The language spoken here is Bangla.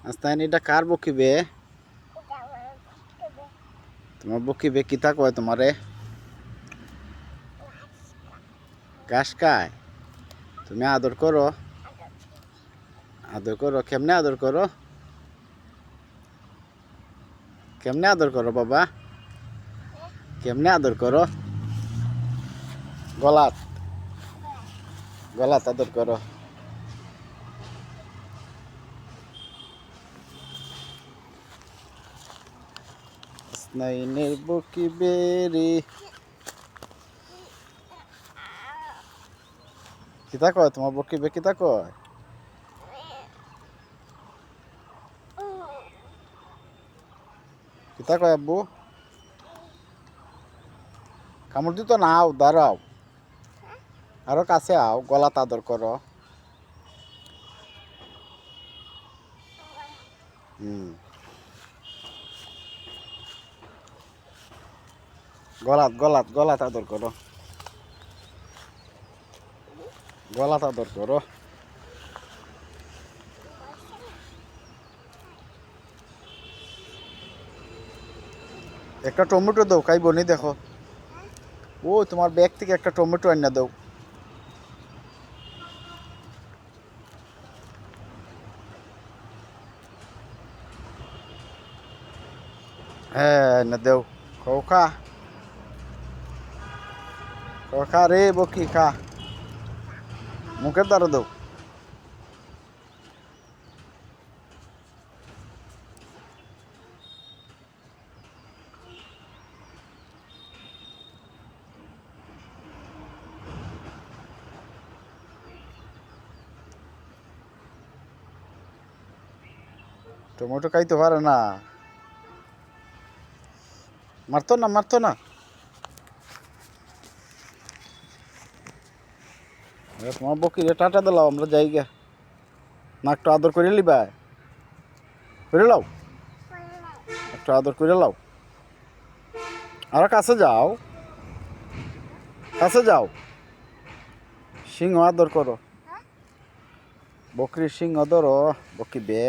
আস্তাইন এটা কার বকিবে? তোমার বকিবে কিতা কয় তোমারে? ঘাস খায়? তুমি আদর করো? আদর করো? কেমনে আদর করো? কেমনে আদর করো বাবা? কেমনে আদর করো? গলাত গলাত আদর করো। আস্তাইনের বকিবে রে। কিতা কয় তোমার বকিবে কিতা কয়? কিতা কয় আব্বু? কামড় দিত না, আও দাঁড়াও, আরো কাছে আও, গলাত আদর করো। হুম, গলাত গলাত গলাত আদর করো। গলাত আদর করো। একটা টমেটো দাও, খাইব নি দেখো। ও তোমার ব্যাগ থেকে একটা টমেটো আনিয়া দাও। হ্যাঁ না দেও। খাও খা, খাও খা রে বকি খা। মুখের দ্বারা দাও। টমেটো খাইতে পারে না, মারতো না মারতো না। তোমার বকি রে টাটা দিলাও, আমরা যাই গা। না একটু আদর করে লিবা, করে লাও, একটু আদর করে লাও। আর কাছে যাও, কাছে যাও। সিংহ আদর করো, বকরির সিংহ ধরো, বকিবে।